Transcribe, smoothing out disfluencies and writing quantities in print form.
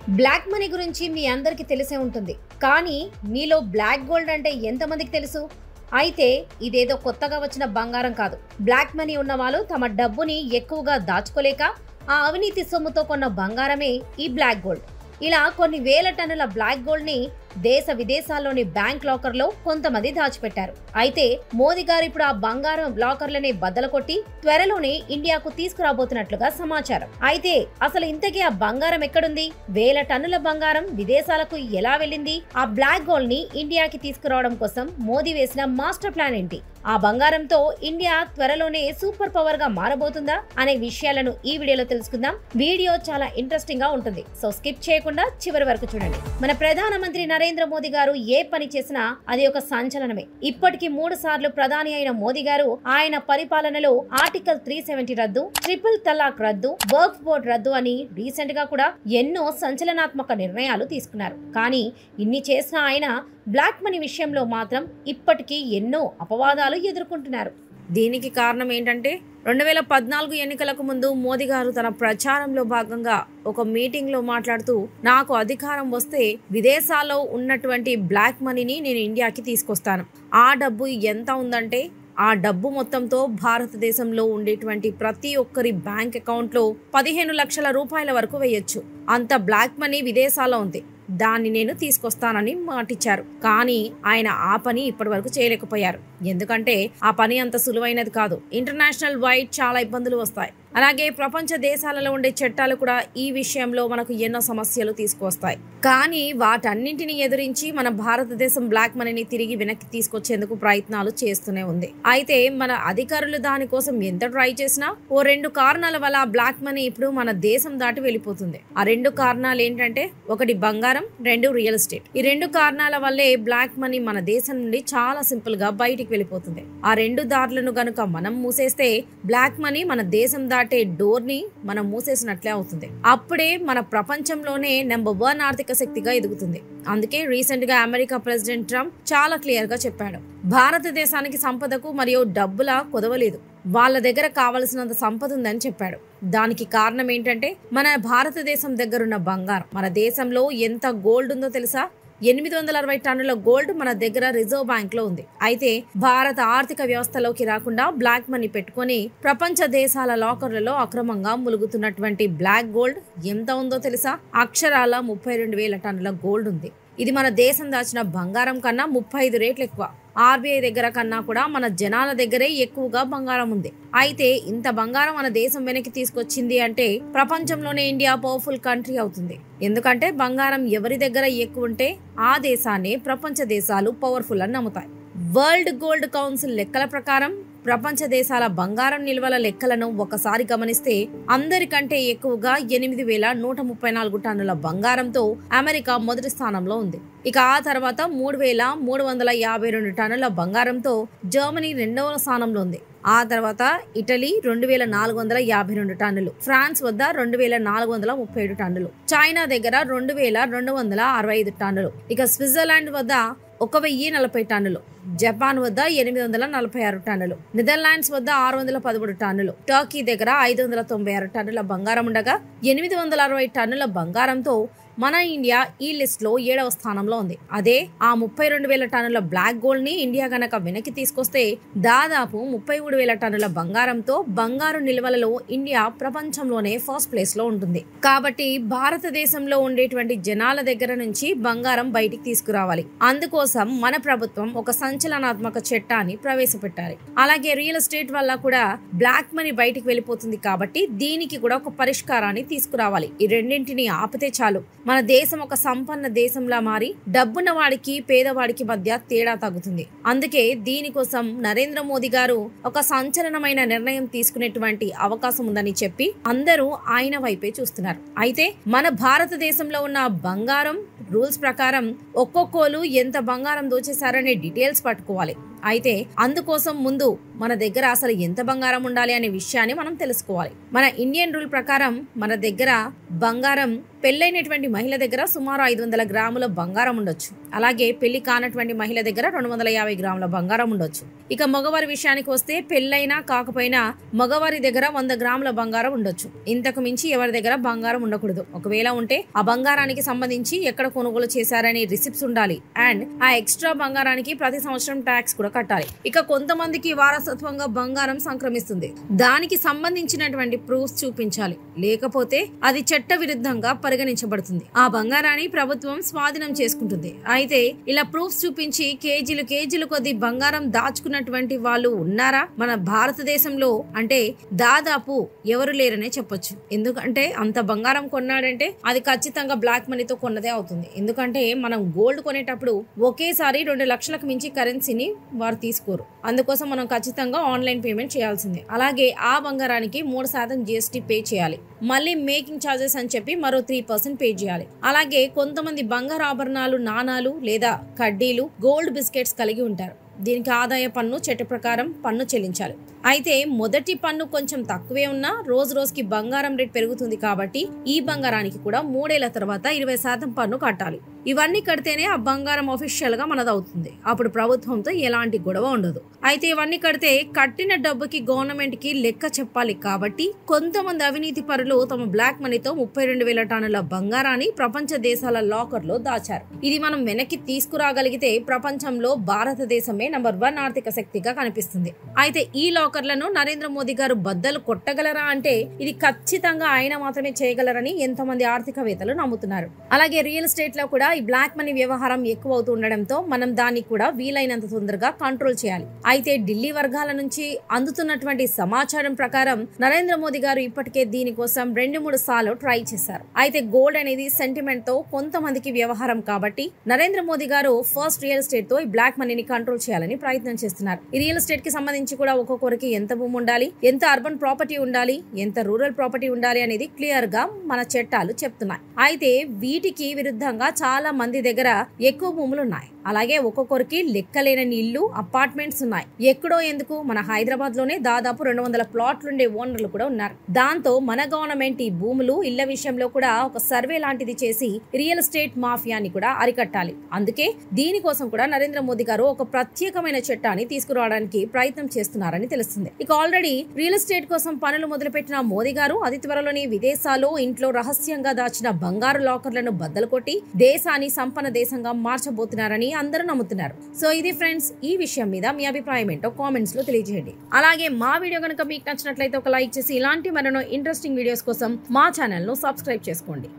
Black money గురించి మీ అందరికీ తెలిసే ఉంటుంది. కానీ మీలో బ్లాక్ గోల్డ్ అంటే ఎంతమందికి తెలుసు? అయితే ఇదేదో కొత్తగా వచ్చిన బంగారం కాదు. బ్లాక్ మనీ ఉన్న వాళ్ళు తమ డబ్బుని ఎక్కువగా దాచుకోలేక ఆ అవినీతి సొమ్ముతో కొన్న బంగారమే ఈ బ్లాక్ గోల్డ్. ఇలా కొన్ని వేల టన్నుల బ్లాక్ గోల్డ్ ని దేశ విదేశాల్లోని బ్యాంక్ లాకర్లో కొంతమంది దాచిపెట్టారు. అయితే మోదీ గారు ఇప్పుడు ఆ బంగారం లాకర్లని బద్దలు కొట్టి త్వరలోనే ఇండియాకు తీసుకురాబోతున్నట్లుగా సమాచారం. అయితే అసలు ఇంతకీ ఆ బంగారం ఎక్కడుంది? వేల టన్నుల బంగారం విదేశాలకు ఎలా వెళ్ళింది? ఆ బ్లాక్ గోల్డ్ ని ఇండియాకి తీసుకురావడం కోసం మోదీ వేసిన మాస్టర్ ప్లాన్ ఏంటి? ఆ బంగారంతో ఇండియా త్వరలోనే సూపర్ పవర్ గా మారబోతుందా అనే విషయాలను ఈ వీడియోలో తెలుసుకుందాం. వీడియో చాలా ఇంట్రెస్టింగ్ గా ఉంటుంది, సో స్కిప్ చేయకుండా చివరి వరకు చూడండి. మన ప్రధానమంత్రి నరేంద్ర మోదీ గారు ఏ పని చేసినా అది ఒక సంచలనమే. ఇప్పటికి 3 సార్లు ప్రధాని అయిన మోదీ గారు ఆయన పరిపాలనలో ఆర్టికల్ 370 రద్దు, ట్రిపుల్ తలాక్ రద్దు, వర్క్ బోర్డ్ రద్దు అని రీసెంట్ గా కూడా ఎన్నో సంచలనాత్మక నిర్ణయాలు తీసుకున్నారు. కానీ ఇన్ని చేసిన ఆయన బ్లాక్ మనీ విషయంలో మాత్రం ఇప్పటికీ ఎన్నో అపవాదాలు ఎదుర్కొంటున్నారు. దీనికి కారణం ఏంటంటే 2014 ఎన్నికలకు ముందు మోదీ గారు తన ప్రచారంలో భాగంగా ఒక మీటింగ్ లో మాట్లాడుతూ, నాకు అధికారం వస్తే విదేశాల్లో ఉన్నటువంటి బ్లాక్ మనీని నేను ఇండియాకి తీసుకొస్తాను. ఆ డబ్బు ఎంత ఉందంటే ఆ డబ్బు మొత్తంతో భారతదేశంలో ఉండేటువంటి ప్రతి ఒక్కరి బ్యాంక్ అకౌంట్ లో 15 లక్షల రూపాయల వరకు వేయొచ్చు. అంత బ్లాక్ మనీ విదేశాల్లో ఉంది. దాన్ని నేను తీసుకొస్తానని మాటిచ్చారు. కానీ ఆయన ఆ పని ఇప్పటి వరకు చేయలేకపోయారు. ఎందుకంటే ఆ పని అంత సులువైనది కాదు. ఇంటర్నేషనల్ వైడ్ చాలా ఇబ్బందులు వస్తాయి. అలాగే ప్రపంచ దేశాలలో ఉండే చట్టాలు కూడా ఈ విషయంలో మనకు ఎన్నో సమస్యలు తీసుకొస్తాయి. కానీ వాటన్నింటిని ఎదిరించి మన భారతదేశం బ్లాక్ మనీని తిరిగి వెనక్కి తీసుకొచ్చేందుకు ప్రయత్నాలు చేస్తూనే ఉంది. అయితే మన అధికారులు దానికోసం ఎంత ట్రై చేసినా ఓ 2 కారణాల వల్ల బ్లాక్ మనీ ఇప్పుడు మన దేశం దాటి వెళ్ళిపోతుంది. ఆ 2 కారణాలు ఏంటంటే, ఒకటి బంగారం, 2 రియల్ ఎస్టేట్. ఈ 2 కారణాల వల్లే బ్లాక్ మనీ మన దేశం నుండి చాలా సింపుల్ గా బయటికి వెళ్ళిపోతుంది. ఆ 2 దారులను గనుక మనం మూసేస్తే బ్లాక్ మనీ మన దేశం దాటే డోర్ ని మనం మూసేసినట్లే అవుతుంది. అప్పుడే మన ప్రపంచంలోనే నెంబర్ 1 ఆర్థిక శక్తిగా ఎదుగుతుంది. అందుకే రీసెంట్ గా అమెరికా ప్రెసిడెంట్ ట్రంప్ చాలా క్లియర్ గా చెప్పాడు, భారతదేశానికి సంపదకు మరియు డబ్బుల కొదవలేదు, వాళ్ళ దగ్గర కావలసినంత సంపద ఉందని చెప్పాడు. దానికి కారణం ఏంటంటే, మన భారతదేశం దగ్గరున్న బంగారం. మన దేశంలో ఎంత గోల్డ్ ఉందో తెలుసా? 860 టన్నుల గోల్డ్ మన దగ్గర రిజర్వ్ బ్యాంక్ లో ఉంది. అయితే భారత ఆర్థిక వ్యవస్థలోకి రాకుండా బ్లాక్ మనీ పెట్టుకుని ప్రపంచ దేశాల లాకర్లలో అక్రమంగా ములుగుతున్నటువంటి బ్లాక్ గోల్డ్ ఎంత ఉందో తెలుసా? అక్షరాల 32,000 టన్నుల గోల్డ్ ఉంది. ఇది మన దేశం దాచిన బంగారం కన్నా 35 రెట్లు ఎక్కువ. ఆర్బీఐ దగ్గర కన్నా కూడా మన జనాల దగ్గరే ఎక్కువగా బంగారం ఉంది. అయితే ఇంత బంగారం మన దేశం వెనక్కి తీసుకొచ్చింది అంటే ప్రపంచంలోనే ఇండియా పవర్ఫుల్ కంట్రీ అవుతుంది. ఎందుకంటే బంగారం ఎవరి దగ్గర ఎక్కువ ఉంటే ఆ దేశాన్ని ప్రపంచ దేశాలు పవర్ఫుల్ అని నమ్ముతాయి. వరల్డ్ గోల్డ్ కౌన్సిల్ లెక్కల ప్రకారం ప్రపంచ దేశాల బంగారం నిల్వల లెక్కలను ఒకసారి గమనిస్తే అందరికంటే ఎక్కువగా 8,134 టన్నుల బంగారంతో అమెరికా మొదటి స్థానంలో ఉంది. ఇక ఆ తర్వాత 3,352 టన్నుల బంగారంతో జర్మనీ 2వ స్థానంలో ఉంది. ఆ తర్వాత ఇటలీ 2,452 టన్నులు, ఫ్రాన్స్ వద్ద 2,437 టన్నులు, చైనా దగ్గర 2,265 టన్నులు, ఇక స్విట్జర్లాండ్ వద్ద 1,040 టన్నులు, జపాన్ వద్ద 846 టన్నులు, నెదర్లాండ్స్ వద్ద 613 టన్నులు, టర్కీ దగ్గర 596 టన్నుల బంగారం ఉండగా 860 టన్నుల బంగారంతో మన ఇండియా ఈ లిస్ట్ లో 7వ స్థానంలో ఉంది. అదే ఆ 32,000 టన్నుల బ్లాక్ గోల్డ్ ని ఇండియా గనక వెనక్కి తీసుకొస్తే దాదాపు 33,000 టన్నుల బంగారంతో బంగారు నిల్వలలో ఇండియా ప్రపంచంలోనే ఫస్ట్ ప్లేస్ లో ఉంటుంది. కాబట్టి భారతదేశంలో ఉండేటువంటి జనాల దగ్గర నుంచి బంగారం బయటికి తీసుకురావాలి. అందుకోసం మన ప్రభుత్వం ఒక సంచలనాత్మక చట్టాన్ని ప్రవేశపెట్టాలి. అలాగే రియల్ ఎస్టేట్ వల్ల కూడా బ్లాక్ మనీ బయటికి వెళ్ళిపోతుంది. కాబట్టి దీనికి కూడా ఒక పరిష్కారాన్ని తీసుకురావాలి. ఈ రెండింటిని ఆపితే చాలు, మన దేశం ఒక సంపన్న దేశంలా మారి డబ్బున్న వాడికి పేదవాడికి మధ్య తేడా తగ్గుతుంది. అందుకే దీనికోసం నరేంద్ర మోదీ గారు ఒక సంచలనమైన నిర్ణయం తీసుకునేటువంటి అవకాశం ఉందని చెప్పి అందరూ ఆయన వైపే చూస్తున్నారు. అయితే మన భారతదేశంలో ఉన్న బంగారం రూల్స్ ప్రకారం ఒక్కొక్కరు ఎంత బంగారం దోచేశారనే డీటెయిల్స్ పట్టుకోవాలి. అయితే అందుకోసం ముందు మన దగ్గర అసలు ఎంత బంగారం ఉండాలి అనే విషయాన్ని మనం తెలుసుకోవాలి. మన ఇండియన్ రూల్ ప్రకారం మన దగ్గర బంగారం పెళ్ళైనటువంటి మహిళ దగ్గర సుమారు 500 గ్రాముల బంగారం ఉండొచ్చు. అలాగే పెళ్లి కానటువంటి మహిళ దగ్గర 250 గ్రాముల బంగారం ఉండొచ్చు. ఇక మగవారి విషయానికి వస్తే పెళ్ళైనా కాకపోయినా మగవారి దగ్గర 100 గ్రాముల బంగారం ఉండొచ్చు. ఇంతకు మించి ఎవరి దగ్గర బంగారం ఉండకూడదు. ఒకవేళ ఉంటే ఆ బంగారానికి సంబంధించి ఎక్కడ కొనుగోలు చేశారని రిసిప్ట్స్ ఉండాలి. అండ్ ఆ ఎక్స్ట్రా బంగారానికి ప్రతి సంవత్సరం ట్యాక్స్ కూడా కట్టాలి. ఇక కొంతమందికి వారసత్వంగా బంగారం సంక్రమిస్తుంది. దానికి సంబంధించినటువంటి ప్రూఫ్స్ చూపించాలి. లేకపోతే అది చట్ట విరుద్ధంగా పరిగణించబడుతుంది. ఆ బంగారాన్ని ప్రభుత్వం స్వాధీనం చేసుకుంటుంది. అయితే ఇలా ప్రూఫ్స్ చూపించి కేజీలు కొద్ది బంగారం దాచుకున్నటువంటి వాళ్ళు ఉన్నారా మన భారతదేశంలో అంటే దాదాపు ఎవరు లేరనే చెప్పొచ్చు. ఎందుకంటే అంత బంగారం కొన్నాడంటే అది ఖచ్చితంగా బ్లాక్ మనీతో కొన్నదే అవుతుంది. ఎందుకంటే మనం గోల్డ్ కొనేటప్పుడు ఒకేసారి 2 లక్షలకు మించి కరెన్సీని వారు తీసుకోరు. అందుకోసం మనం ఖచ్చితంగా ఆన్లైన్ పేమెంట్ చేయాల్సిందే. అలాగే ఆ బంగారానికి 3% GST పే చేయాలి. మళ్ళీ మేకింగ్ ఛార్జెస్ అని చెప్పి మరో 3% పే చేయాలి. అలాగే కొంతమంది బంగారు ఆభరణాలు, నాణాలు లేదా కడ్డీలు, గోల్డ్ బిస్కెట్స్ కలిగి ఉంటారు. దీనికి ఆదాయ పన్ను చట్ట ప్రకారం పన్ను చెల్లించాలి. అయితే మొదటి పన్ను కొంచెం తక్కువే ఉన్నా రోజుకి బంగారం రేట్ పెరుగుతుంది కాబట్టి ఈ బంగారానికి కూడా 3 ఏళ్ల తర్వాత 20% పన్ను కట్టాలి. ఇవన్నీ కడితేనే ఆ బంగారం అఫీషియల్ గా మనదవుతుంది. అప్పుడు ప్రభుత్వంతో ఎలాంటి గొడవ ఉండదు. అయితే ఇవన్నీ కడితే కట్టిన డబ్బుకి గవర్నమెంట్ కి లెక్క చెప్పాలి. కాబట్టి కొంతమంది అవినీతి పరులు తమ బ్లాక్ మనీతో 32,000 టన్నుల బంగారాన్ని ప్రపంచ దేశాల లాకర్ లో దాచారు. ఇది మనం వెనక్కి తీసుకురాగలిగితే ప్రపంచంలో భారతదేశమే నంబర్ 1 ఆర్థిక శక్తిగా కనిపిస్తుంది. అయితే ఈ లాకర్లను నరేంద్ర మోదీ గారు బద్దలు కొట్టగలరా అంటే ఇది ఖచ్చితంగా ఆయన మాత్రమే చేయగలరని ఎంతమంది ఆర్థికవేత్తలు నమ్ముతున్నారు. అలాగే రియల్ ఎస్టేట్ లో కూడా ఈ బ్లాక్ మనీ వ్యవహారం ఎక్కువ అవుతూ ఉండడంతో మనం దాన్ని కూడా వీలైనంత తొందరగా కంట్రోల్ చేయాలి. అయితే ఢిల్లీ వర్గాల నుంచి అందుతున్నటువంటి సమాచారం ప్రకారం నరేంద్ర మోదీ గారు ఇప్పటికే దీనికోసం 2-3 సార్లు ట్రై చేశారు. అయితే గోల్డ్ అనేది సెంటిమెంట్ తో కొంతమందికి వ్యవహారం కాబట్టి నరేంద్ర మోదీ గారు ఫస్ట్ రియల్ ఎస్టేట్ తో ఈ బ్లాక్ మనీని కంట్రోల్ చేయాలని ప్రయత్నం చేస్తున్నారు. ఈ రియల్ ఎస్టేట్ కి సంబంధించి కూడా ఒక్కొక్కరికి ఎంత భూమి ఉండాలి, ఎంత అర్బన్ ప్రాపర్టీ ఉండాలి, ఎంత రూరల్ ప్రాపర్టీ ఉండాలి అనేది క్లియర్ గా మన చట్టాలు చెప్తున్నాయి. అయితే వీటికి విరుద్ధంగా చాలా మంది దగ్గర ఎక్కువ భూములు ఉన్నాయి. అలాగే ఒక్కొక్కరికి లెక్కలేనని ఇల్లు, అపార్ట్మెంట్స్ ఉన్నాయి. ఎక్కడో ఎందుకు మన హైదరాబాద్ లోనే దాదాపు 200 ప్లాట్లుండే ఓనర్లు కూడా ఉన్నారు. దాంతో మన గవర్నమెంట్ ఈ భూములు, ఇళ్ల విషయంలో కూడా ఒక సర్వే లాంటిది చేసి రియల్ ఎస్టేట్ మాఫియాని కూడా అరికట్టాలి. అందుకే దీనికోసం కూడా నరేంద్ర మోదీ గారు ఒక ప్రత్యేకమైన చట్టాన్ని తీసుకురావడానికి ప్రయత్నం చేస్తున్నారని తెలుస్తుంది. ఇక ఆల్రెడీ రియల్ ఎస్టేట్ కోసం పనులు మొదలుపెట్టిన మోదీ గారు అతి త్వరలోనే విదేశాల్లో ఇంట్లో రహస్యంగా దాచిన బంగారు లాకర్లను బద్దలు కొట్టి దేశాన్ని సంపన్న దేశంగా మార్చబోతున్నారని అందరూ నమ్ముతున్నారు. సో ఇది ఫ్రెండ్స్, ఈ విషయం మీద మీ అభిప్రాయం ఏంటో కామెంట్స్ లో తెలియజేయండి. అలాగే మా వీడియో కనుక మీకు నచ్చినట్లయితే ఒక లైక్ చేసి ఇలాంటి మరెన్నో ఇంట్రెస్టింగ్ వీడియోస్ కోసం మా ఛానల్ ను సబ్స్క్రైబ్ చేసుకోండి.